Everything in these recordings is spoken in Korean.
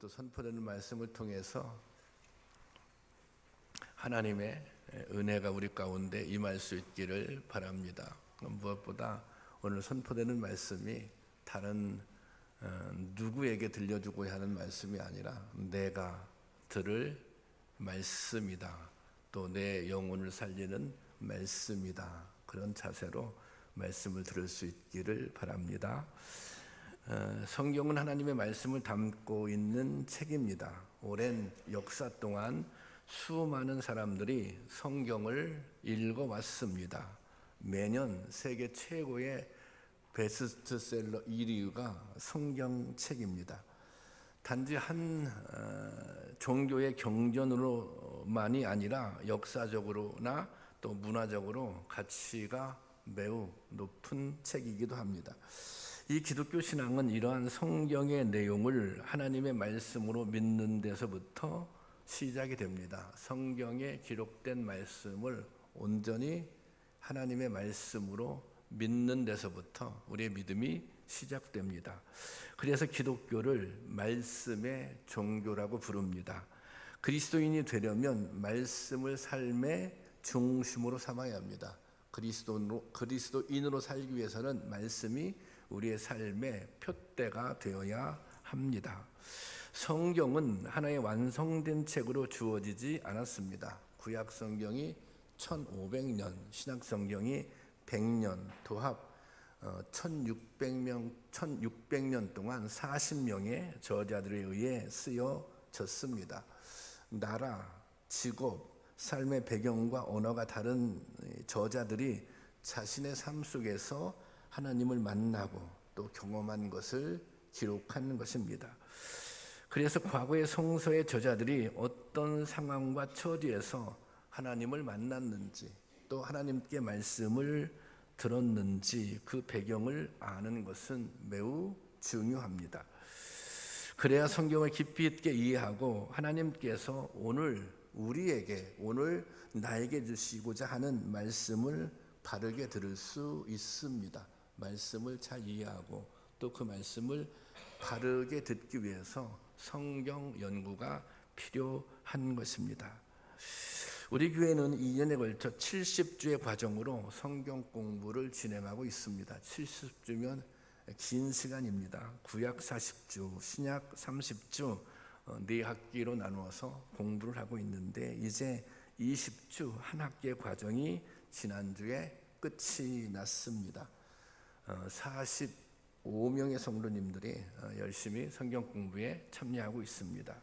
오늘도 선포되는 말씀을 통해서 하나님의 은혜가 우리 가운데 임할 수 있기를 바랍니다. 무엇보다 오늘 선포되는 말씀이 다른 누구에게 들려주고 하는 말씀이 아니라 내가 들을 말씀이다. 또 내 영혼을 살리는 말씀이다. 그런 자세로 말씀을 들을 수 있기를 바랍니다. 성경은 하나님의 말씀을 담고 있는 책입니다. 오랜 역사 동안 수많은 사람들이 성경을 읽어왔습니다. 매년 세계 최고의 베스트셀러 1위가 성경책입니다. 단지 한 종교의 경전으로만이 아니라 역사적으로나 또 문화적으로 가치가 매우 높은 책이기도 합니다. 이 기독교 신앙은 이러한 성경의 내용을 하나님의 말씀으로 믿는 데서부터 시작이 됩니다. 성경에 기록된 말씀을 온전히 하나님의 말씀으로 믿는 데서부터 우리의 믿음이 시작됩니다. 그래서 기독교를 말씀의 종교라고 부릅니다. 그리스도인이 되려면 말씀을 삶의 중심으로 삼아야 합니다. 그리스도인으로 살기 위해서는 말씀이 우리의 삶의 표대가 되어야 합니다. 성경은 하나의 완성된 책으로 주어지지 않았습니다. 구약 성경이 1500년, 신약 성경이 100년, 도합 1600년 동안 40명의 저자들에 의해 쓰여졌습니다. 나라, 직업, 삶의 배경과 언어가 다른 저자들이 자신의 삶 속에서 하나님을 만나고 또 경험한 것을 기록한 것입니다. 그래서 과거의 성서의 저자들이 어떤 상황과 처지에서 하나님을 만났는지 또 하나님께 말씀을 들었는지 그 배경을 아는 것은 매우 중요합니다. 그래야 성경을 깊이 있게 이해하고 하나님께서 오늘 나에게 주시고자 하는 말씀을 바르게 들을 수 있습니다. 말씀을 잘 이해하고 또 그 말씀을 바르게 듣기 위해서 성경 연구가 필요한 것입니다. 우리 교회는 2년에 걸쳐 70주의 과정으로 성경 공부를 진행하고 있습니다. 70주면 긴 시간입니다. 구약 40주, 신약 30주 4학기로 나누어서 공부를 하고 있는데 이제 20주 한 학기의 과정이 지난주에 끝이 났습니다. 45명의 성도님들이 열심히 성경 공부에 참여하고 있습니다.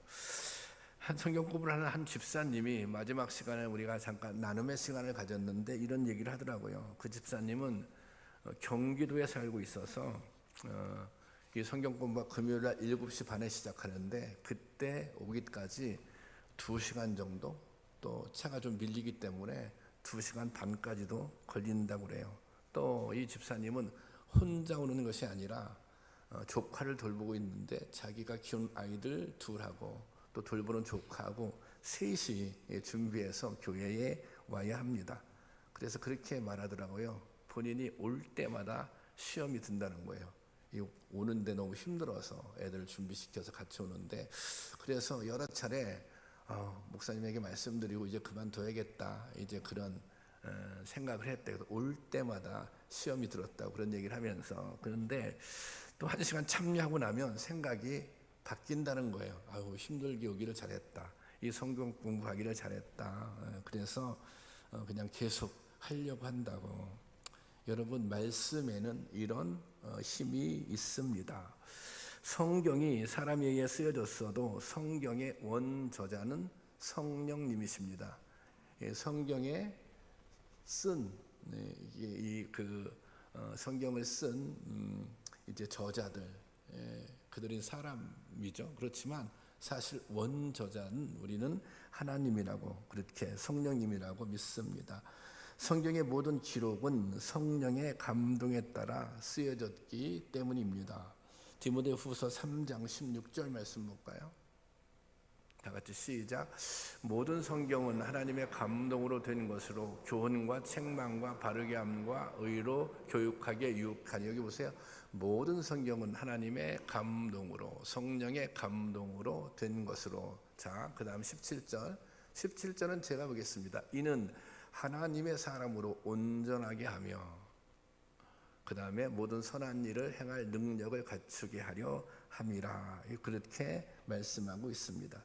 한 성경 공부를 하는 한 집사님이 마지막 시간에 우리가 잠깐 나눔의 시간을 가졌는데 이런 얘기를 하더라고요. 그 집사님은 경기도에 살고 있어서 이 성경 공부가 금요일날 7시 반에 시작하는데 그때 오기까지 2시간 정도 또 차가 좀 밀리기 때문에 2시간 반까지도 걸린다고 그래요. 또 이 집사님은 혼자 오는 것이 아니라 조카를 돌보고 있는데 자기가 키운 아이들 둘하고 또 돌보는 조카하고 셋이 준비해서 교회에 와야 합니다. 그래서 그렇게 말하더라고요. 본인이 올 때마다 시험이 든다는 거예요. 오는데 너무 힘들어서 애들 준비시켜서 같이 오는데 그래서 여러 차례 목사님에게 말씀드리고 이제 그만둬야겠다 이제 그런 생각을 했대요. 올 때마다 시험이 들었다고 그런 얘기를 하면서 그런데 또 1시간 참여하고 나면 생각이 바뀐다는 거예요. 아유 힘들게 오기를 잘했다. 이 성경 공부하기를 잘했다. 그래서 그냥 계속 하려고 한다고. 여러분 말씀에는 이런 힘이 있습니다. 성경이 사람에 의해 쓰여졌어도 성경의 원저자는 성령님이십니다. 성경에 쓴 성경을 쓴 이제 저자들 그들은 사람이죠. 그렇지만 사실 원저자는 우리는 하나님이라고 그렇게 성령님이라고 믿습니다. 성경의 모든 기록은 성령의 감동에 따라 쓰여졌기 때문입니다. 디모데후서 3장 16절 말씀 볼까요? 다 같이 시작. 모든 성경은 하나님의 감동으로 된 것으로 교훈과 책망과 바르게 함과 의로 교육하게 유익하니. 여기 보세요. 모든 성경은 하나님의 감동으로, 성령의 감동으로 된 것으로. 자, 그 다음 17절. 17절은 제가 보겠습니다. 이는 하나님의 사람으로 온전하게 하며, 그 다음에 모든 선한 일을 행할 능력을 갖추게 하려 함이라. 그렇게 말씀하고 있습니다.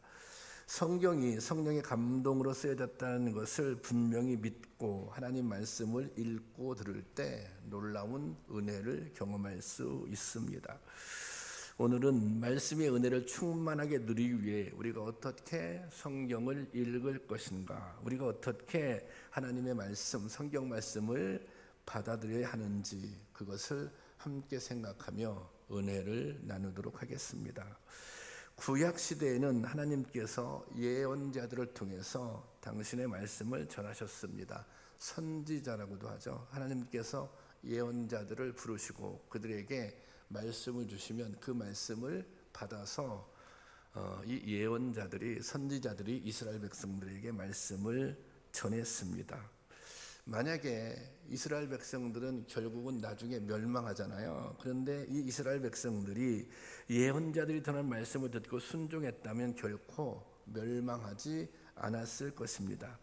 성경이 성령의 감동으로 쓰여졌다는 것을 분명히 믿고 하나님 말씀을 읽고 들을 때 놀라운 은혜를 경험할 수 있습니다. 오늘은 말씀의 은혜를 충만하게 누리기 위해 우리가 어떻게 성경을 읽을 것인가, 우리가 어떻게 하나님의 말씀, 성경 말씀을 받아들여야 하는지, 그것을 함께 생각하며 은혜를 나누도록 하겠습니다. 구약 시대에는 하나님께서 예언자들을 통해서 당신의 말씀을 전하셨습니다. 선지자라고도 하죠. 하나님께서 예언자들을 부르시고 그들에게 말씀을 주시면 그 말씀을 받아서 이 예언자들이, 선지자들이 이스라엘 백성들에게 말씀을 전했습니다. 만약에 이스라엘 백성들은 결국은 나중에 멸망하잖아요. 그런데 이 이스라엘 백성들이 예언자들이 전한 말씀을 듣고 순종했다면 결코 멸망하지 않았을 것입니다.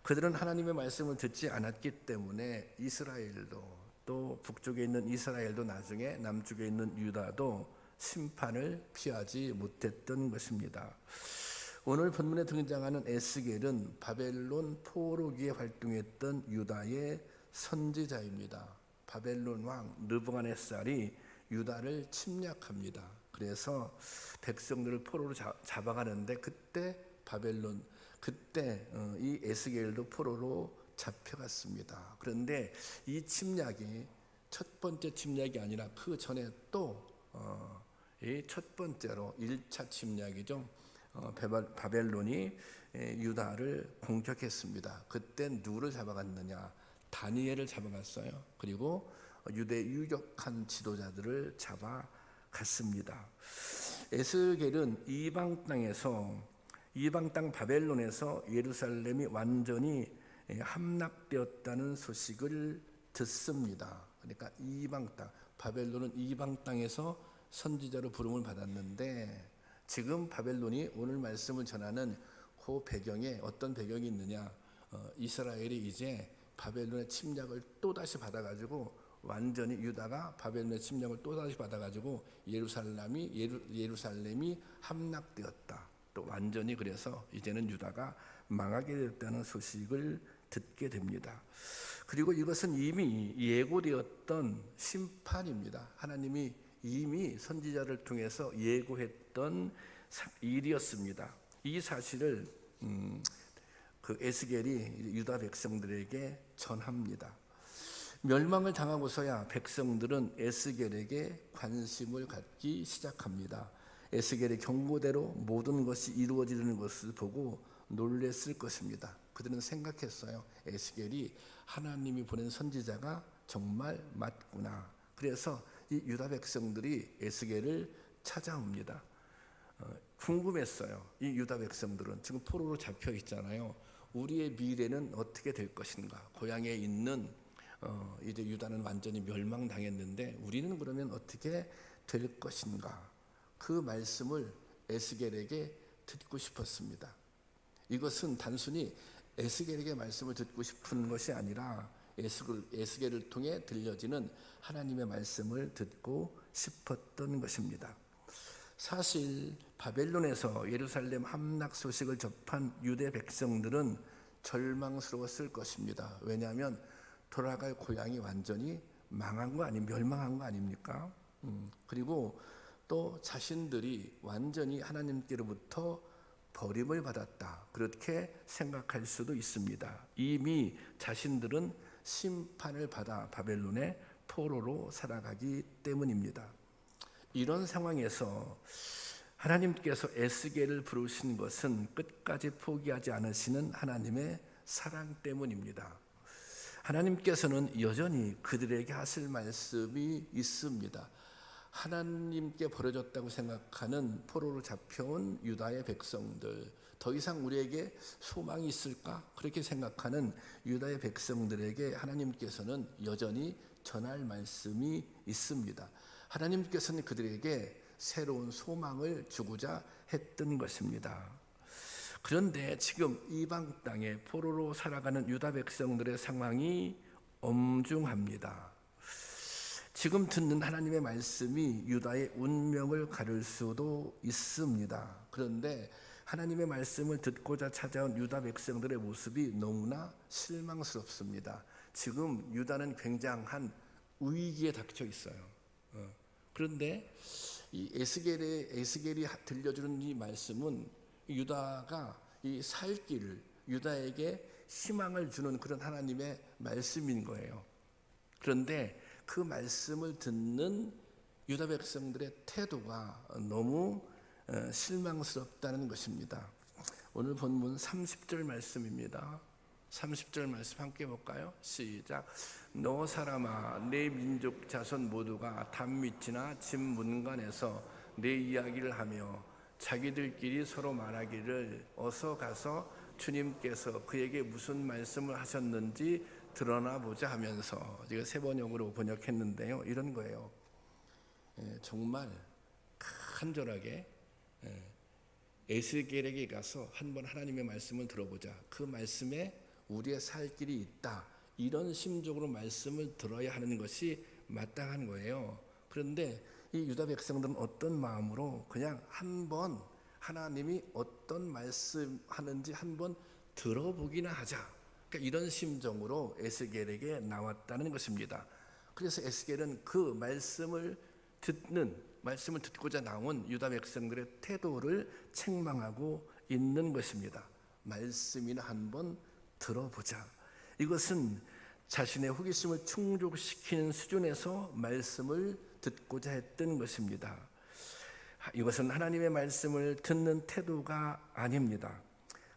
그들은 하나님의 말씀을 듣지 않았기 때문에 이스라엘도, 또 북쪽에 있는 이스라엘도, 나중에 남쪽에 있는 유다도 심판을 피하지 못했던 것입니다. 오늘 본문에 등장하는 에스겔은 바벨론 포로기에 활동했던 유다의 선지자입니다. 바벨론 왕 느부갓네살이 유다를 침략합니다. 그래서 백성들을 포로로 잡아가는데 그때 이 에스겔도 포로로 잡혀갔습니다. 그런데 이 침략이 첫 번째 침략이 아니라 그 전에 또 이 첫 번째로 1차 침략이죠. 바벨론이 유다를 공격했습니다. 그때 누구를 잡아갔느냐? 다니엘을 잡아갔어요. 그리고 유대 유력한 지도자들을 잡아갔습니다. 에스겔은 이방 땅 바벨론에서 예루살렘이 완전히 함락되었다는 소식을 듣습니다. 그러니까 이방 땅, 바벨론은 이방 땅에서 선지자로 부름을 받았는데, 지금 바벨론이 오늘 말씀을 전하는 그 배경에 어떤 배경이 있느냐? 이스라엘이 이제 바벨론의 침략을 또다시 받아가지고, 완전히 유다가 바벨론의 침략을 또다시 받아가지고 예루살렘이 함락되었다. 또 완전히, 그래서 이제는 유다가 망하게 되었다는 소식을 듣게 됩니다. 그리고 이것은 이미 예고되었던 심판입니다. 하나님이 이미 선지자를 통해서 예고했던 일이었습니다. 이 사실을 그 에스겔이 유다 백성들에게 전합니다. 멸망을 당하고서야 백성들은 에스겔에게 관심을 갖기 시작합니다. 에스겔의 경고대로 모든 것이 이루어지는 것을 보고 놀랬을 것입니다. 그들은 생각했어요. 에스겔이 하나님이 보낸 선지자가 정말 맞구나. 그래서 이 유다 백성들이 에스겔을 찾아옵니다. 궁금했어요. 이 유다 백성들은 지금 포로로 잡혀 있잖아요. 우리의 미래는 어떻게 될 것인가? 고향에 있는 이제 유다는 완전히 멸망당했는데 우리는 그러면 어떻게 될 것인가? 그 말씀을 에스겔에게 듣고 싶었습니다. 이것은 단순히 에스겔에게 말씀을 듣고 싶은 것이 아니라 에스겔을 통해 들려지는 하나님의 말씀을 듣고 싶었던 것입니다. 사실 바벨론에서 예루살렘 함락 소식을 접한 유대 백성들은 절망스러웠을 것입니다. 왜냐하면 돌아갈 고향이 완전히 멸망한 거 아닙니까? 그리고 또 자신들이 완전히 하나님께로부터 버림을 받았다, 그렇게 생각할 수도 있습니다. 이미 자신들은 심판을 받아 바벨론의 포로로 살아가기 때문입니다. 이런 상황에서 하나님께서 에스겔을 부르신 것은 끝까지 포기하지 않으시는 하나님의 사랑 때문입니다. 하나님께서는 여전히 그들에게 하실 말씀이 있습니다. 하나님께 버려졌다고 생각하는 포로로 잡혀온 유다의 백성들, 더 이상 우리에게 소망이 있을까? 그렇게 생각하는 유다의 백성들에게 하나님께서는 여전히 전할 말씀이 있습니다. 하나님께서는 그들에게 새로운 소망을 주고자 했던 것입니다. 그런데 지금 이방 땅에 포로로 살아가는 유다 백성들의 상황이 엄중합니다. 지금 듣는 하나님의 말씀이 유다의 운명을 가를 수도 있습니다. 그런데 하나님의 말씀을 듣고자 찾아온 유다 백성들의 모습이 너무나 실망스럽습니다. 지금 유다는 굉장한 위기에 닥쳐 있어요. 그런데 이 에스겔이 들려주는 이 말씀은 유다가 이 살 길을, 유다에게 희망을 주는 그런 하나님의 말씀인 거예요. 그런데 그 말씀을 듣는 유다 백성들의 태도가 너무 실망스럽다는 것입니다. 오늘 본문 30절 말씀입니다. 30절 말씀 함께 볼까요? 시작. 너 사람아, 내 민족 자손 모두가 담 밑이나 집 문간에서 내 이야기를 하며 자기들끼리 서로 말하기를 어서 가서 주님께서 그에게 무슨 말씀을 하셨는지 드러나 보자 하면서, 제가 세 번역으로 번역했는데요, 이런 거예요. 정말 간절하게 에스겔에게 가서 한번 하나님의 말씀을 들어보자, 그 말씀에 우리의 살 길이 있다, 이런 심적으로 말씀을 들어야 하는 것이 마땅한 거예요. 그런데 이 유다 백성들은 어떤 마음으로 그냥 한번 하나님이 어떤 말씀하는지 한번 들어보기나 하자, 그러니까 이런 심정으로 에스겔에게 나왔다는 것입니다. 그래서 에스겔은 그 말씀을 듣고자 나온 유다 백성들의 태도를 책망하고 있는 것입니다. 말씀이나 한번 들어보자. 이것은 자신의 호기심을 충족시키는 수준에서 말씀을 듣고자 했던 것입니다. 이것은 하나님의 말씀을 듣는 태도가 아닙니다.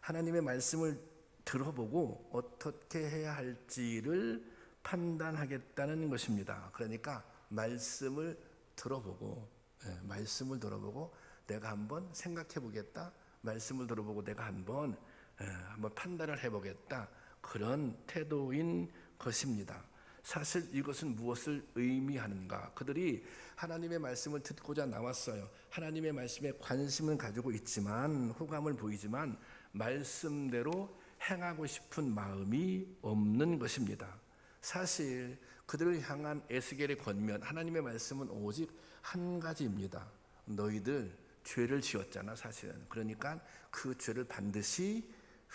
하나님의 말씀을 들어보고 어떻게 해야 할지를 판단하겠다는 것입니다. 그러니까 말씀을 들어보고 내가 한번 생각해 보겠다, 말씀을 들어보고 내가 한번 판단을 해보겠다, 그런 태도인 것입니다. 사실 이것은 무엇을 의미하는가? 그들이 하나님의 말씀을 듣고자 나왔어요. 하나님의 말씀에 관심을 가지고 있지만, 호감을 보이지만 말씀대로 행하고 싶은 마음이 없는 것입니다. 사실 그들을 향한 에스겔의 권면, 하나님의 말씀은 오직 한 가지입니다. 너희들 죄를 지었잖아, 사실은. 그러니까 그 죄를 반드시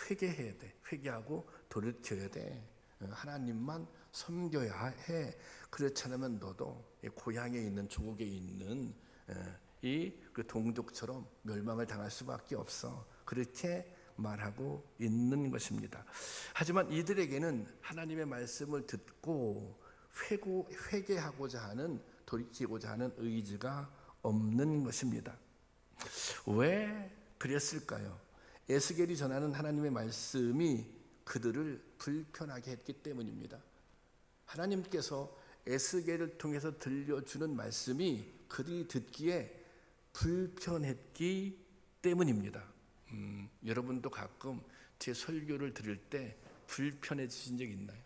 회개해야 돼. 회개하고 돌이켜야 돼. 하나님만 섬겨야 해. 그렇지 않으면 너도 고향에 있는, 조국에 있는 그 동족처럼 멸망을 당할 수밖에 없어. 그렇게 말하고 있는 것입니다. 하지만 이들에게는 하나님의 말씀을 듣고 회개하고자 하는, 돌이키고자 하는 의지가 없는 것입니다. 왜 그랬을까요? 에스겔이 전하는 하나님의 말씀이 그들을 불편하게 했기 때문입니다. 하나님께서 에스겔을 통해서 들려주는 말씀이 그들이 듣기에 불편했기 때문입니다. 여러분도 가끔 제 설교를 들을 때 불편해지신 적 있나요?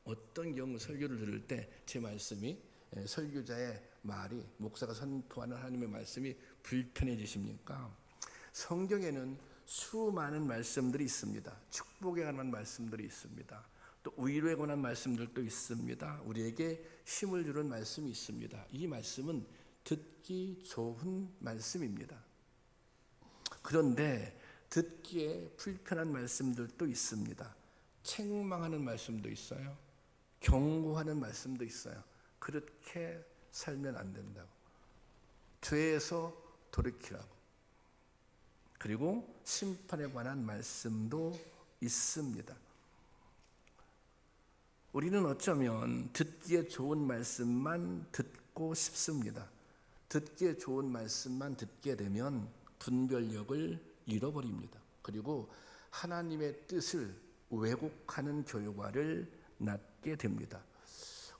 어떤 경우 설교를 들을 때 제 말씀이, 설교자의 말이, 목사가 선포하는 하나님의 말씀이 불편해지십니까? 성경에는 수많은 말씀들이 있습니다. 축복에 관한 말씀들이 있습니다. 또 위로에 관한 말씀들도 있습니다. 우리에게 힘을 주는 말씀이 있습니다. 이 말씀은 듣기 좋은 말씀입니다. 그런데 듣기에 불편한 말씀들도 있습니다. 책망하는 말씀도 있어요. 경고하는 말씀도 있어요. 그렇게 살면 안 된다고. 죄에서 돌이키라고. 그리고 심판에 관한 말씀도 있습니다. 우리는 어쩌면 듣기에 좋은 말씀만 듣고 싶습니다. 듣기에 좋은 말씀만 듣게 되면 분별력을 잃어버립니다. 그리고 하나님의 뜻을 왜곡하는 결과를 낳게 됩니다.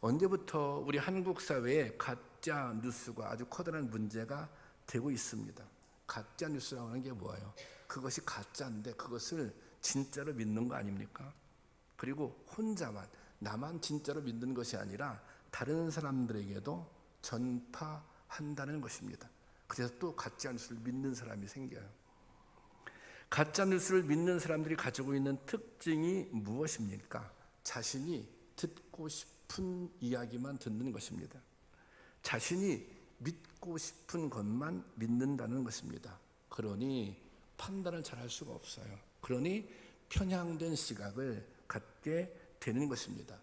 언제부터 우리 한국 사회에 가짜 뉴스가 아주 커다란 문제가 되고 있습니다. 가짜 뉴스라고 하는 게 뭐예요? 그것이 가짜인데 그것을 진짜로 믿는 거 아닙니까? 그리고 혼자만, 나만 진짜로 믿는 것이 아니라 다른 사람들에게도 전파한다는 것입니다. 그래서 또 가짜 뉴스를 믿는 사람이 생겨요. 가짜 뉴스를 믿는 사람들이 가지고 있는 특징이 무엇입니까? 자신이 듣고 싶은 이야기만 듣는 것입니다. 자신이 믿고 싶은 것만 믿는다는 것입니다. 그러니 판단을 잘 할 수가 없어요. 그러니 편향된 시각을 갖게 되는 것입니다.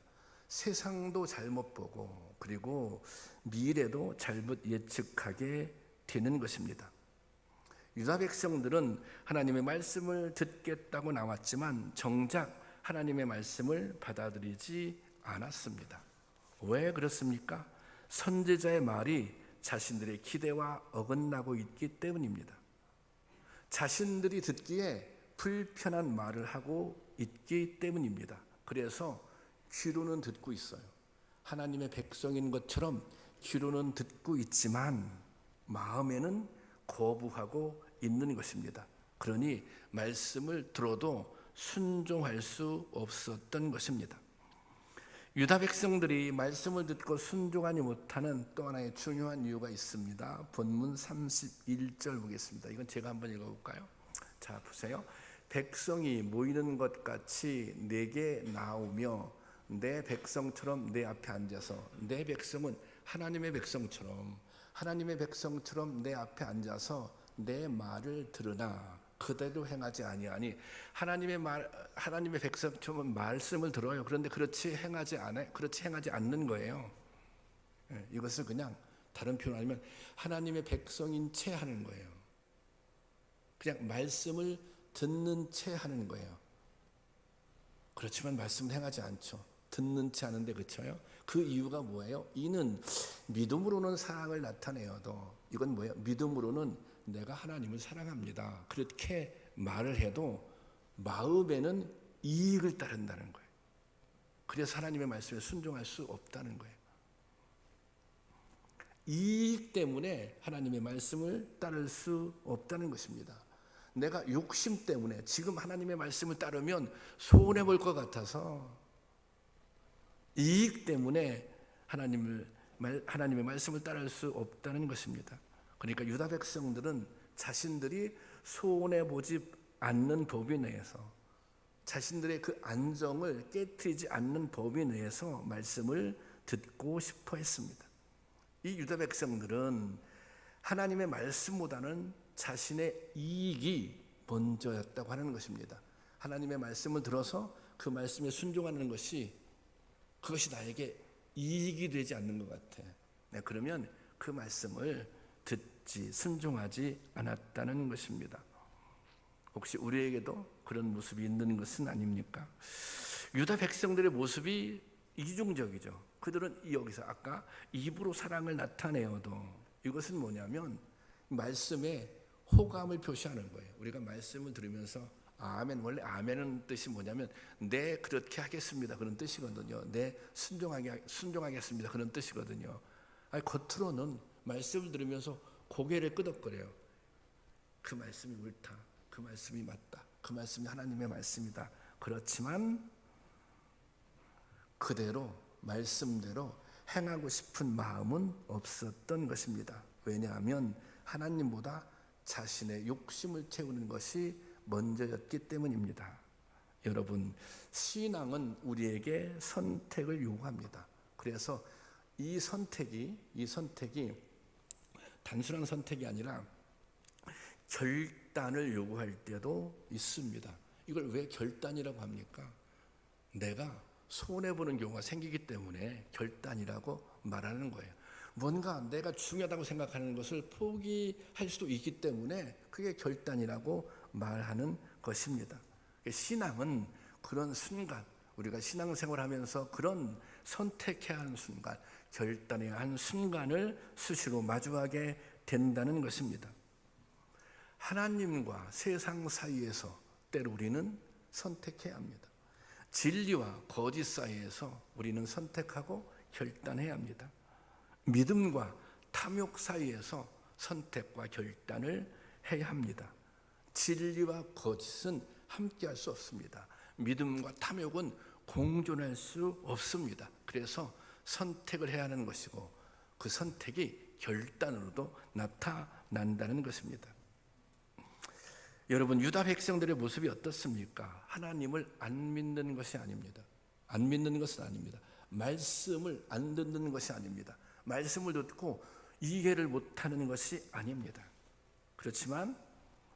세상도 잘못 보고 그리고 미래도 잘못 예측하게 되는 것입니다. 유다 백성들은 하나님의 말씀을 듣겠다고 나왔지만 정작 하나님의 말씀을 받아들이지 않았습니다. 왜 그렇습니까? 선지자의 말이 자신들의 기대와 어긋나고 있기 때문입니다. 자신들이 듣기에 불편한 말을 하고 있기 때문입니다. 그래서 귀로는 듣고 있어요. 하나님의 백성인 것처럼 귀로는 듣고 있지만 마음에는 거부하고 있는 것입니다. 그러니 말씀을 들어도 순종할 수 없었던 것입니다. 유다 백성들이 말씀을 듣고 순종하지 못하는 또 하나의 중요한 이유가 있습니다. 본문 31절 보겠습니다. 이건 제가 한번 읽어볼까요? 자, 보세요. 백성이 모이는 것 같이 내게 나오며 내 백성처럼 내 앞에 앉아서, 내 백성은 하나님의 백성처럼 내 앞에 앉아서 내 말을 들으나 그대로 행하지 아니하니, 하나님의 백성처럼 말씀을 들어요. 그런데 그렇지 행하지 않는 거예요. 이것을 그냥 다른 표현을 하면 하나님의 백성인 채 하는 거예요. 그냥 말씀을 듣는 채 하는 거예요. 그렇지만 말씀을 행하지 않죠. 듣는 채 하는데 그쳐요. 그 이유가 뭐예요? 이는 믿음으로는 사랑을 나타내어도, 이건 뭐예요? 믿음으로는 내가 하나님을 사랑합니다, 그렇게 말을 해도 마음에는 이익을 따른다는 거예요. 그래서 하나님의 말씀에 순종할 수 없다는 거예요. 이익 때문에 하나님의 말씀을 따를 수 없다는 것입니다. 내가 욕심 때문에 지금 하나님의 말씀을 따르면 손해볼 것 같아서, 이익 때문에 하나님의 말씀을 따를 수 없다는 것입니다. 그러니까 유다 백성들은 자신들이 손해보지 않는 법인 내에서, 자신들의 그 안정을 깨트리지 않는 법인 내에서 말씀을 듣고 싶어 했습니다. 이 유다 백성들은 하나님의 말씀보다는 자신의 이익이 먼저였다고 하는 것입니다. 하나님의 말씀을 들어서 그 말씀에 순종하는 그것이 나에게 이익이 되지 않는 것 같아. 그러면 그 말씀을 순종하지 않았다는 것입니다. 혹시 우리에게도 그런 모습이 있는 것은 아닙니까? 유다 백성들의 모습이 이중적이죠. 그들은 여기서 아까 입으로 사랑을 나타내어도, 이것은 뭐냐면 말씀에 호감을 표시하는 거예요. 우리가 말씀을 들으면서 아멘, 원래 아멘은 뜻이 뭐냐면 네, 그렇게 하겠습니다, 그런 뜻이거든요. 네, 순종하겠습니다, 그런 뜻이거든요. 아니, 겉으로는 말씀을 들으면서 고개를 끄덕거려요. 그 말씀이 옳다, 그 말씀이 맞다, 그 말씀이 하나님의 말씀이다. 그렇지만 그대로 말씀대로 행하고 싶은 마음은 없었던 것입니다. 왜냐하면 하나님보다 자신의 욕심을 채우는 것이 먼저였기 때문입니다. 여러분, 신앙은 우리에게 선택을 요구합니다. 그래서 이 선택이 단순한 선택이 아니라 결단을 요구할 때도 있습니다. 이걸 왜 결단이라고 합니까? 내가 손해보는 경우가 생기기 때문에 결단이라고 말하는 거예요. 뭔가 내가 중요하다고 생각하는 것을 포기할 수도 있기 때문에 그게 결단이라고 말하는 것입니다. 신앙은 그런 순간, 우리가 신앙생활을 하면서 그런 선택해야 하는 순간, 결단해야 하는 순간을 수시로 마주하게 된다는 것입니다. 하나님과 세상 사이에서 때로 우리는 선택해야 합니다. 진리와 거짓 사이에서 우리는 선택하고 결단해야 합니다. 믿음과 탐욕 사이에서 선택과 결단을 해야 합니다. 진리와 거짓은 함께할 수 없습니다. 믿음과 탐욕은 공존할 수 없습니다. 그래서 선택을 해야 하는 것이고 그 선택이 결단으로도 나타난다는 것입니다. 여러분, 유다 백성들의 모습이 어떻습니까? 하나님을 안 믿는 것이 아닙니다. 안 믿는 것은 아닙니다. 말씀을 안 듣는 것이 아닙니다. 말씀을 듣고 이해를 못하는 것이 아닙니다. 그렇지만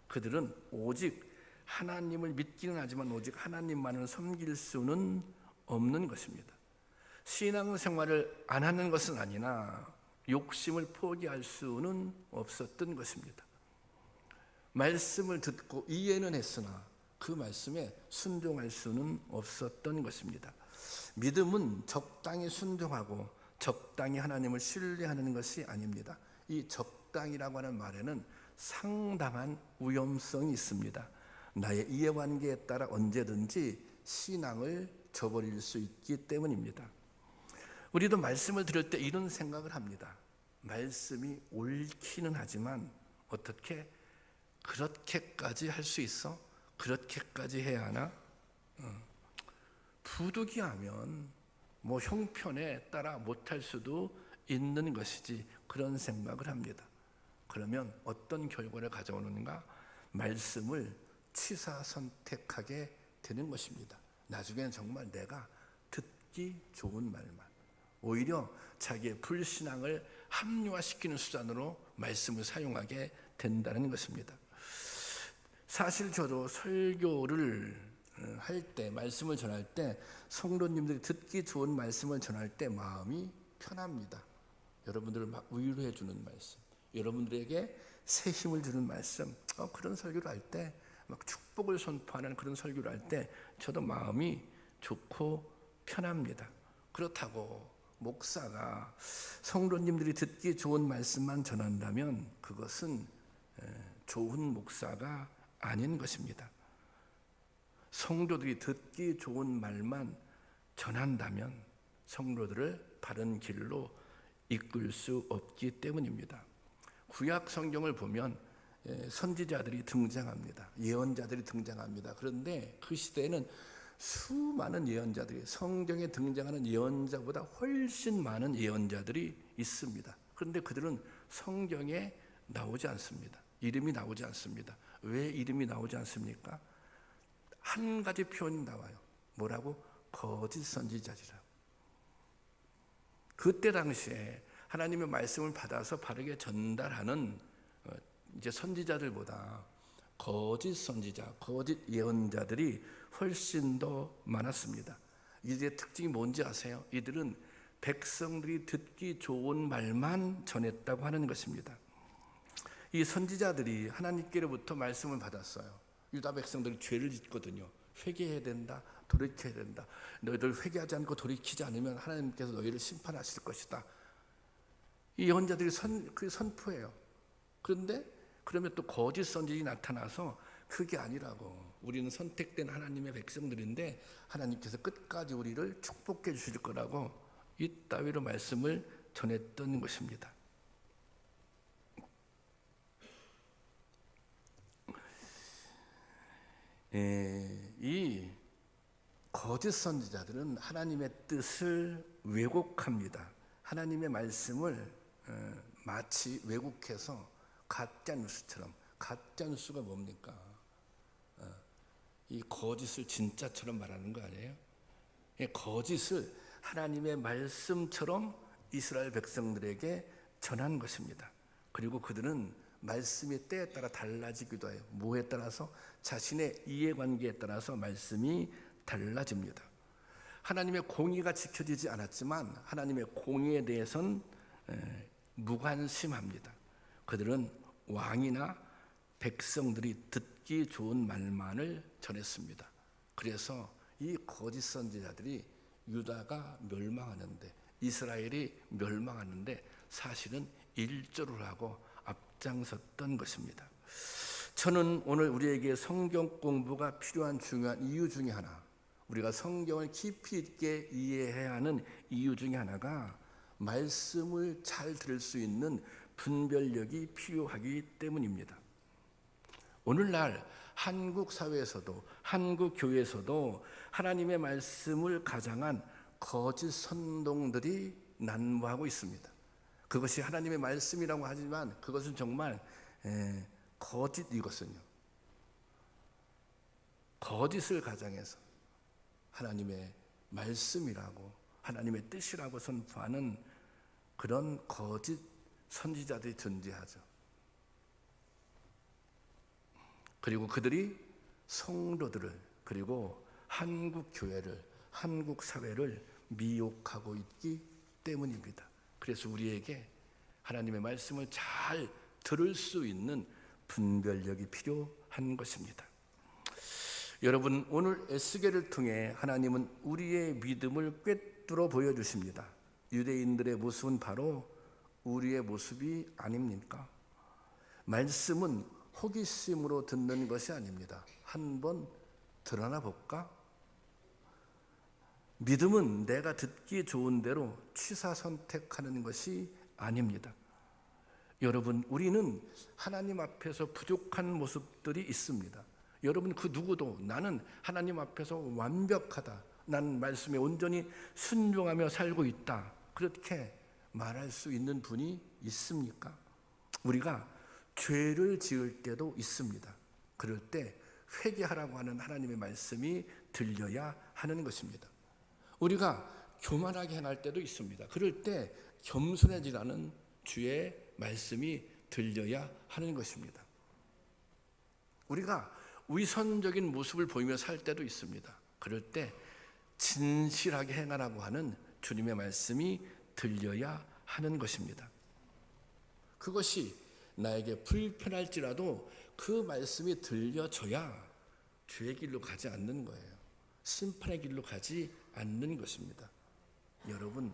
그들은 오직 하나님을 믿기는 하지만 오직 하나님만을 섬길 수는 없는 것입니다. 신앙생활을 안 하는 것은 아니나 욕심을 포기할 수는 없었던 것입니다. 말씀을 듣고 이해는 했으나 그 말씀에 순종할 수는 없었던 것입니다. 믿음은 적당히 순종하고 적당히 하나님을 신뢰하는 것이 아닙니다. 이 적당이라고 하는 말에는 상당한 위험성이 있습니다. 나의 이해관계에 따라 언제든지 신앙을 저버릴 수 있기 때문입니다. 우리도 말씀을 들을 때 이런 생각을 합니다. 말씀이 옳기는 하지만 어떻게 그렇게까지 할 수 있어? 그렇게까지 해야 하나? 부득이하면 형편에 따라 못할 수도 있는 것이지, 그런 생각을 합니다. 그러면 어떤 결과를 가져오는가? 말씀을 취사 선택하게 되는 것입니다. 나중에는 정말 내가 듣기 좋은 말만, 오히려 자기의 불신앙을 합리화시키는 수단으로 말씀을 사용하게 된다는 것입니다. 사실 저도 설교를 할 때, 말씀을 전할 때 성도님들이 듣기 좋은 말씀을 전할 때 마음이 편합니다. 여러분들을 막 위로해 주는 말씀, 여러분들에게 새 힘을 주는 말씀, 그런 설교를 할 때, 막 축복을 선포하는 그런 설교를 할 때 저도 마음이 좋고 편합니다. 그렇다고 목사가 성도님들이 듣기 좋은 말씀만 전한다면 그것은 좋은 목사가 아닌 것입니다. 성도들이 듣기 좋은 말만 전한다면 성도들을 바른 길로 이끌 수 없기 때문입니다. 구약 성경을 보면 선지자들이 등장합니다. 예언자들이 등장합니다. 그런데 그 시대에는 수많은 예언자들이, 성경에 등장하는 예언자보다 훨씬 많은 예언자들이 있습니다. 그런데 그들은 성경에 나오지 않습니다. 이름이 나오지 않습니다. 왜 이름이 나오지 않습니까? 한 가지 표현이 나와요. 뭐라고? 거짓 선지자리라고. 그때 당시에 하나님의 말씀을 받아서 바르게 전달하는 이제 선지자들보다 거짓 선지자, 거짓 예언자들이 훨씬 더 많았습니다. 이들의 특징이 뭔지 아세요? 이들은 백성들이 듣기 좋은 말만 전했다고 하는 것입니다. 이 선지자들이 하나님께로부터 말씀을 받았어요. 유다 백성들이 죄를 짓거든요. 회개해야 된다, 돌이켜야 된다. 너희들 회개하지 않고 돌이키지 않으면 하나님께서 너희를 심판하실 것이다. 이 예언자들이 선포해요. 그런데 그러면 또 거짓 선지자가 나타나서 그게 아니라고, 우리는 선택된 하나님의 백성들인데 하나님께서 끝까지 우리를 축복해 주실 거라고 이따위로 말씀을 전했던 것입니다. 이 거짓 선지자들은 하나님의 뜻을 왜곡합니다. 하나님의 말씀을 마치 왜곡해서 가짜 뉴스처럼, 가짜 뉴스가 뭡니까? 이 거짓을 진짜처럼 말하는 거 아니에요? 거짓을 하나님의 말씀처럼 이스라엘 백성들에게 전한 것입니다. 그리고 그들은 말씀이 때에 따라 달라지기도 해요. 뭐에 따라서? 자신의 이해관계에 따라서 말씀이 달라집니다. 하나님의 공의가 지켜지지 않았지만 하나님의 공의에 대해서는 무관심합니다. 그들은 왕이나 백성들이 듣기 좋은 말만을 전했습니다. 그래서 이 거짓 선지자들이 유다가 멸망하는데, 이스라엘이 멸망하는데 사실은 일조를 하고 앞장섰던 것입니다. 저는 오늘 우리에게 성경 공부가 필요한 중요한 이유 중에 하나, 우리가 성경을 깊이 있게 이해해야 하는 이유 중에 하나가 말씀을 잘 들을 수 있는 분별력이 필요하기 때문입니다. 오늘날 한국 사회에서도 한국 교회에서도 하나님의 말씀을 가장한 거짓 선동들이 난무하고 있습니다. 그것이 하나님의 말씀이라고 하지만 그것은 정말 거짓이거든요. 거짓을 가장해서 하나님의 말씀이라고 하나님의 뜻이라고 선포하는 그런 거짓 선지자들이 존재하죠. 그리고 그들이 성도들을 그리고 한국 교회를 한국 사회를 미혹하고 있기 때문입니다. 그래서 우리에게 하나님의 말씀을 잘 들을 수 있는 분별력이 필요한 것입니다. 여러분, 오늘 에스겔을 통해 하나님은 우리의 믿음을 꿰뚫어 보여주십니다. 유대인들의 모습은 바로 우리의 모습이 아닙니까? 말씀은 호기심으로 듣는 것이 아닙니다. 한번 드러나 볼까? 믿음은 내가 듣기 좋은 대로 취사 선택하는 것이 아닙니다. 여러분, 우리는 하나님 앞에서 부족한 모습들이 있습니다. 여러분, 그 누구도 나는 하나님 앞에서 완벽하다, 난 말씀에 온전히 순종하며 살고 있다, 그렇게 말할 수 있는 분이 있습니까? 우리가 죄를 지을 때도 있습니다. 그럴 때 회개하라고 하는 하나님의 말씀이 들려야 하는 것입니다. 우리가 교만하게 행할 때도 있습니다. 그럴 때 겸손해지라는 주의 말씀이 들려야 하는 것입니다. 우리가 위선적인 모습을 보이며 살 때도 있습니다. 그럴 때 진실하게 행하라고 하는 주님의 말씀이 들려야 하는 것입니다. 그것이 나에게 불편할지라도 그 말씀이 들려져야 죄의 길로 가지 않는 거예요. 심판의 길로 가지 않는 것입니다. 여러분,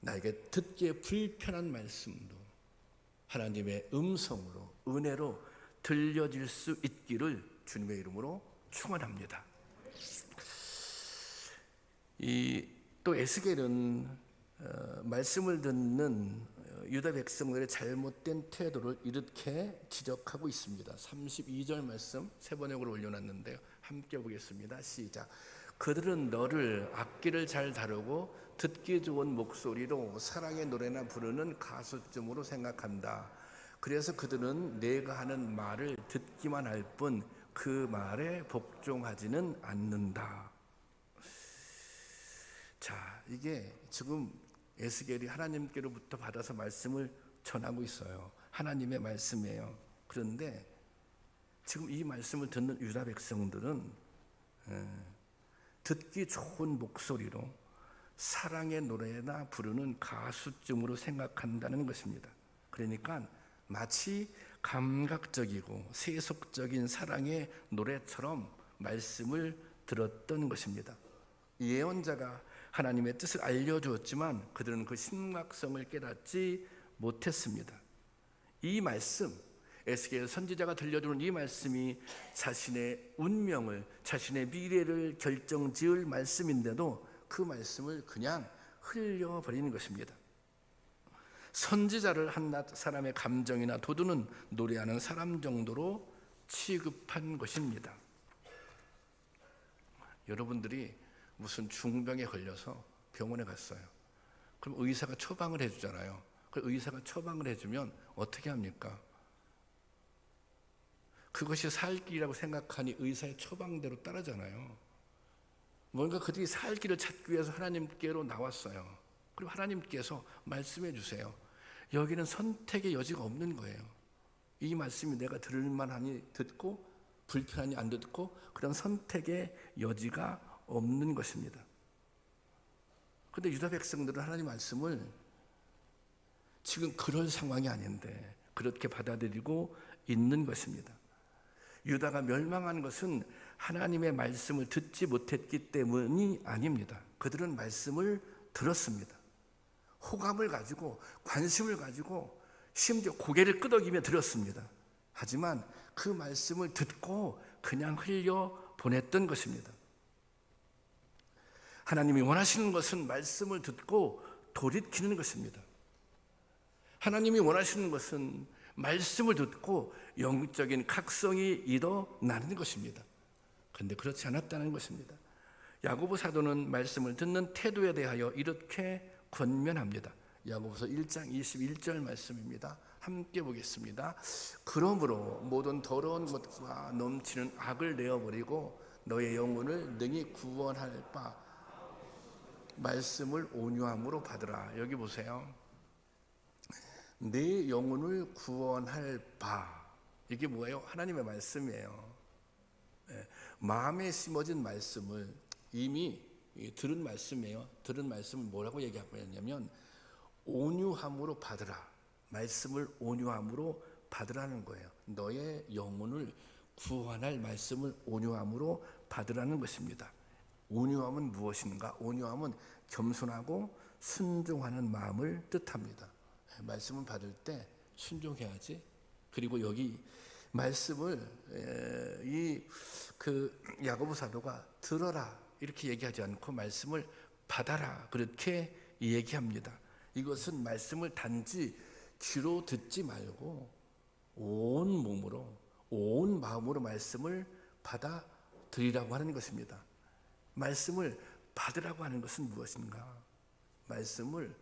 나에게 듣기에 불편한 말씀도 하나님의 음성으로 은혜로 들려질 수 있기를 주님의 이름으로 축원합니다. 또 에스겔은 말씀을 듣는 유다 백성들의 잘못된 태도를 이렇게 지적하고 있습니다. 32절 말씀 세 번역으로 올려놨는데요. 함께 보겠습니다. 시작. 그들은 너를 악기를 잘 다루고 듣기 좋은 목소리로 사랑의 노래나 부르는 가수쯤으로 생각한다. 그래서 그들은 내가 하는 말을 듣기만 할 뿐 그 말에 복종하지는 않는다. 자, 이게 지금 에스겔이 하나님께로부터 받아서 말씀을 전하고 있어요. 하나님의 말씀이에요. 그런데 지금 이 말씀을 듣는 유다 백성들은 듣기 좋은 목소리로 사랑의 노래나 부르는 가수쯤으로 생각한다는 것입니다. 그러니까 마치 감각적이고 세속적인 사랑의 노래처럼 말씀을 들었던 것입니다. 예언자가 하나님의 뜻을 알려주었지만 그들은 그 심각성을 깨닫지 못했습니다. 이 말씀, 에스겔 선지자가 들려주는 이 말씀이 자신의 운명을, 자신의 미래를 결정지을 말씀인데도 그 말씀을 그냥 흘려버리는 것입니다. 선지자를 한 사람의 감정이나 도두는 노래하는 사람 정도로 취급한 것입니다. 여러분들이 무슨 중병에 걸려서 병원에 갔어요. 그럼 의사가 처방을 해주잖아요. 그 의사가 처방을 해주면 어떻게 합니까? 그것이 살 길이라고 생각하니 의사의 처방대로 따르잖아요. 뭔가 그들이 살 길을 찾기 위해서 하나님께로 나왔어요. 그리고 하나님께서 말씀해 주세요. 여기는 선택의 여지가 없는 거예요. 이 말씀이 내가 들을 만하니 듣고 불편하니 안 듣고 그런 선택의 여지가 없는 것입니다. 그런데 유다 백성들은 하나님 말씀을 지금 그럴 상황이 아닌데 그렇게 받아들이고 있는 것입니다. 유다가 멸망한 것은 하나님의 말씀을 듣지 못했기 때문이 아닙니다. 그들은 말씀을 들었습니다. 호감을 가지고 관심을 가지고 심지어 고개를 끄덕이며 들었습니다. 하지만 그 말씀을 듣고 그냥 흘려 보냈던 것입니다. 하나님이 원하시는 것은 말씀을 듣고 돌이키는 것입니다. 하나님이 원하시는 것은 말씀을 듣고 영적인 각성이 일어나는 것입니다. 그런데 그렇지 않았다는 것입니다. 야고보 사도는 말씀을 듣는 태도에 대하여 이렇게 권면합니다. 야고보서 1장 21절 말씀입니다. 함께 보겠습니다. 그러므로 모든 더러운 것과 넘치는 악을 내어버리고 너의 영혼을 능히 구원할 바 말씀을 온유함으로 받으라. 여기 보세요. 내 영혼을 구원할 바, 이게 뭐예요? 하나님의 말씀이에요. 마음에 심어진 말씀을 이미 들은 말씀이에요. 들은 말씀을 뭐라고 얘기하고 있냐면 온유함으로 받으라. 말씀을 온유함으로 받으라는 거예요. 너의 영혼을 구원할 말씀을 온유함으로 받으라는 것입니다. 온유함은 무엇인가? 온유함은 겸손하고 순종하는 마음을 뜻합니다. 말씀을 받을 때 순종해야지. 그리고 여기 말씀을 야고보 사도가 들어라 이렇게 얘기하지 않고 말씀을 받아라 그렇게 얘기합니다. 이것은 말씀을 단지 귀로 듣지 말고 온 몸으로 온 마음으로 말씀을 받아들이라고 하는 것입니다. 말씀을 받으라고 하는 것은 무엇인가? 말씀을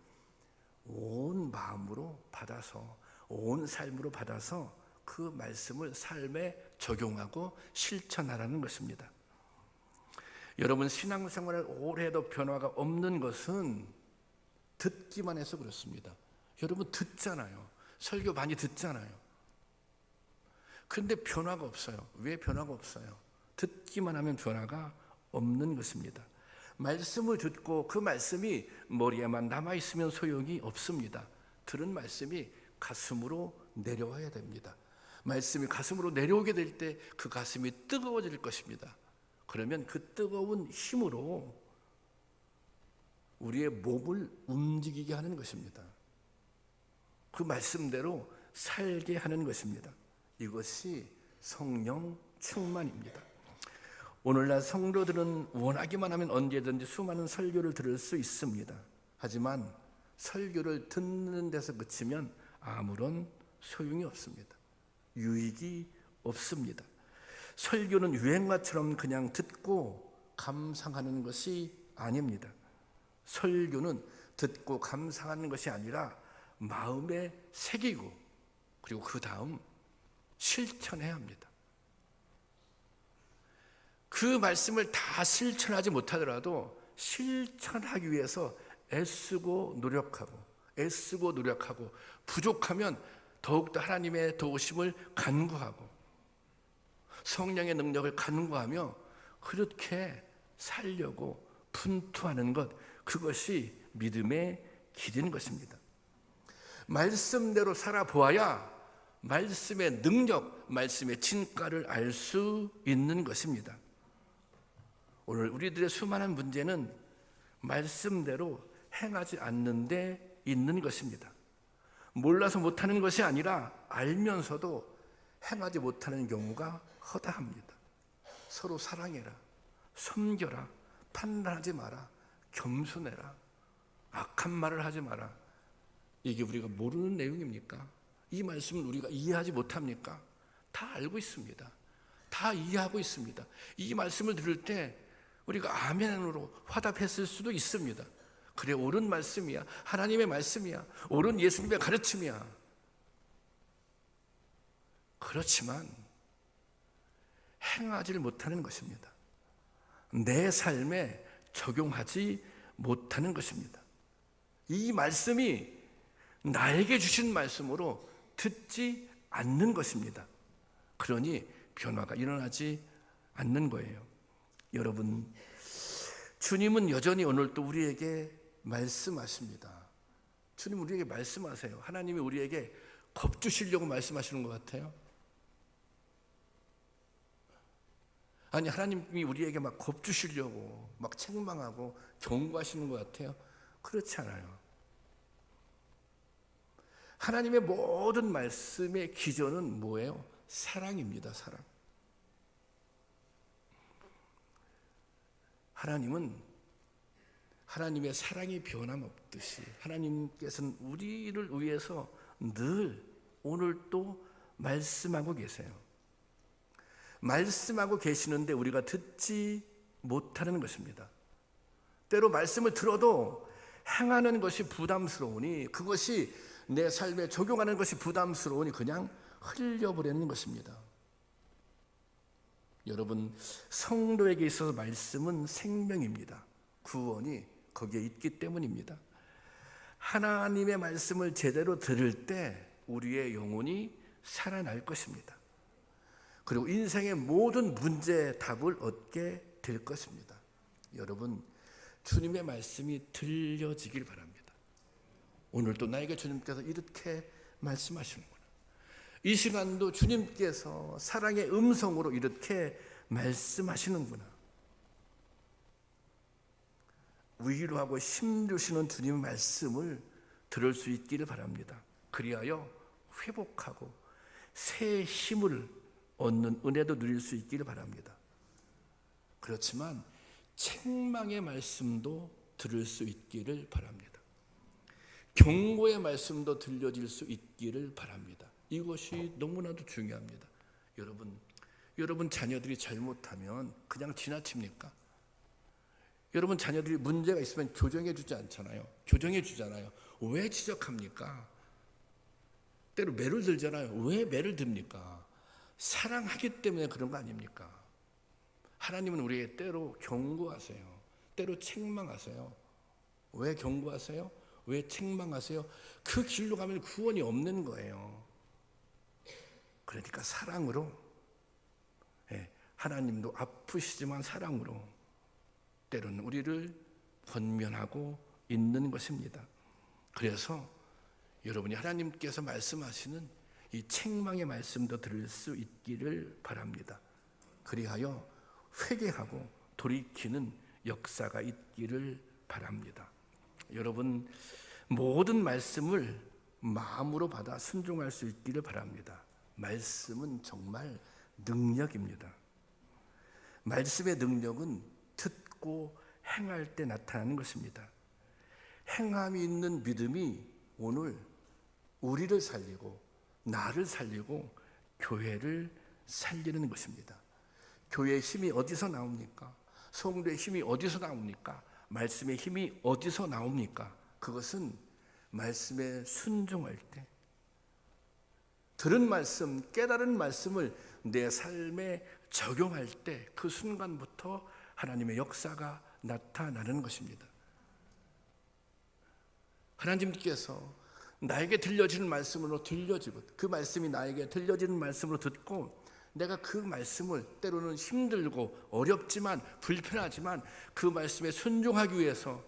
온 마음으로 받아서 온 삶으로 받아서 그 말씀을 삶에 적용하고 실천하라는 것입니다. 여러분, 신앙생활을 오래 해도 변화가 없는 것은 듣기만 해서 그렇습니다. 여러분 듣잖아요. 설교 많이 듣잖아요. 근데 변화가 없어요. 왜 변화가 없어요? 듣기만 하면 변화가 없는 것입니다. 말씀을 듣고 그 말씀이 머리에만 남아있으면 소용이 없습니다. 들은 말씀이 가슴으로 내려와야 됩니다. 말씀이 가슴으로 내려오게 될 때 그 가슴이 뜨거워질 것입니다. 그러면 그 뜨거운 힘으로 우리의 몸을 움직이게 하는 것입니다. 그 말씀대로 살게 하는 것입니다. 이것이 성령 충만입니다. 오늘날 성도들은 원하기만 하면 언제든지 수많은 설교를 들을 수 있습니다. 하지만 설교를 듣는 데서 그치면 아무런 소용이 없습니다. 유익이 없습니다. 설교는 유행가처럼 그냥 듣고 감상하는 것이 아닙니다. 설교는 듣고 감상하는 것이 아니라 마음에 새기고 그리고 그 다음 실천해야 합니다. 그 말씀을 다 실천하지 못하더라도 실천하기 위해서 애쓰고 노력하고 부족하면 더욱더 하나님의 도우심을 간구하고 성령의 능력을 간구하며 그렇게 살려고 분투하는 것, 그것이 믿음의 길인 것입니다. 말씀대로 살아보아야 말씀의 능력, 말씀의 진가를 알 수 있는 것입니다. 오늘 우리들의 수많은 문제는 말씀대로 행하지 않는 데 있는 것입니다. 몰라서 못하는 것이 아니라 알면서도 행하지 못하는 경우가 허다합니다. 서로 사랑해라, 섬겨라, 판단하지 마라, 겸손해라, 악한 말을 하지 마라. 이게 우리가 모르는 내용입니까? 이 말씀을 우리가 이해하지 못합니까? 다 알고 있습니다. 다 이해하고 있습니다. 이 말씀을 들을 때 우리가 아멘으로 화답했을 수도 있습니다. 그래, 옳은 말씀이야. 하나님의 말씀이야. 옳은 예수님의 가르침이야. 그렇지만 행하지 못하는 것입니다. 내 삶에 적용하지 못하는 것입니다. 이 말씀이 나에게 주신 말씀으로 듣지 않는 것입니다. 그러니 변화가 일어나지 않는 거예요. 여러분, 주님은 여전히 오늘도 우리에게 말씀하십니다. 주님 우리에게 말씀하세요. 하나님이 우리에게 겁주시려고 말씀하시는 것 같아요? 아니, 하나님이 우리에게 막 겁주시려고 막 책망하고 경고하시는 것 같아요? 그렇지 않아요. 하나님의 모든 말씀의 기전은 뭐예요? 사랑입니다. 사랑. 하나님은 하나님의 사랑이 변함없듯이 하나님께서는 우리를 위해서 늘 오늘도 말씀하고 계세요. 말씀하고 계시는데 우리가 듣지 못하는 것입니다. 때로 말씀을 들어도 행하는 것이 부담스러우니, 그것이 내 삶에 적용하는 것이 부담스러우니 그냥 흘려버리는 것입니다. 여러분, 성도에게 있어서 말씀은 생명입니다. 구원이 거기에 있기 때문입니다. 하나님의 말씀을 제대로 들을 때 우리의 영혼이 살아날 것입니다. 그리고 인생의 모든 문제의 답을 얻게 될 것입니다. 여러분, 주님의 말씀이 들려지길 바랍니다. 오늘도 나에게 주님께서 이렇게 말씀하시는구나. 이 시간도 주님께서 사랑의 음성으로 이렇게 말씀하시는구나. 위로하고 힘주시는 주님의 말씀을 들을 수 있기를 바랍니다. 그리하여 회복하고 새 힘을 얻는 은혜도 누릴 수 있기를 바랍니다. 그렇지만 책망의 말씀도 들을 수 있기를 바랍니다. 경고의 말씀도 들려질 수 있기를 바랍니다. 이것이 너무나도 중요합니다. 여러분 자녀들이 잘못하면 그냥 지나칩니까? 여러분 자녀들이 문제가 있으면 교정해 주지 않잖아요. 교정해 주잖아요. 왜 지적합니까? 때로 매를 들잖아요. 왜 매를 듭니까? 사랑하기 때문에 그런 거 아닙니까? 하나님은 우리에게 때로 경고하세요. 때로 책망하세요. 왜 경고하세요? 왜 책망하세요? 그 길로 가면 구원이 없는 거예요. 그러니까 사랑으로, 하나님도 아프시지만 사랑으로 때로는 우리를 권면하고 있는 것입니다. 그래서 여러분이 하나님께서 말씀하시는 이 책망의 말씀도 들을 수 있기를 바랍니다. 그리하여 회개하고 돌이키는 역사가 있기를 바랍니다. 여러분, 모든 말씀을 마음으로 받아 순종할 수 있기를 바랍니다. 말씀은 정말 능력입니다. 말씀의 능력은 듣고 행할 때 나타나는 것입니다. 행함이 있는 믿음이 오늘 우리를 살리고 나를 살리고 교회를 살리는 것입니다. 교회의 힘이 어디서 나옵니까? 성도의 힘이 어디서 나옵니까? 말씀의 힘이 어디서 나옵니까? 그것은 말씀에 순종할 때, 들은 말씀, 깨달은 말씀을 내 삶에 적용할 때 그 순간부터 하나님의 역사가 나타나는 것입니다. 하나님께서 나에게 들려지는 말씀으로 들려지고, 그 말씀이 나에게 들려지는 말씀으로 듣고, 내가 그 말씀을 때로는 힘들고 어렵지만 불편하지만 그 말씀에 순종하기 위해서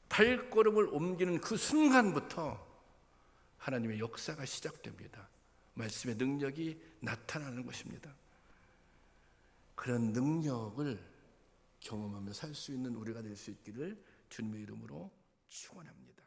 발걸음을 옮기는 그 순간부터 하나님의 역사가 시작됩니다. 말씀의 능력이 나타나는 것입니다. 그런 능력을 경험하며 살 수 있는 우리가 될 수 있기를 주님의 이름으로 축원합니다.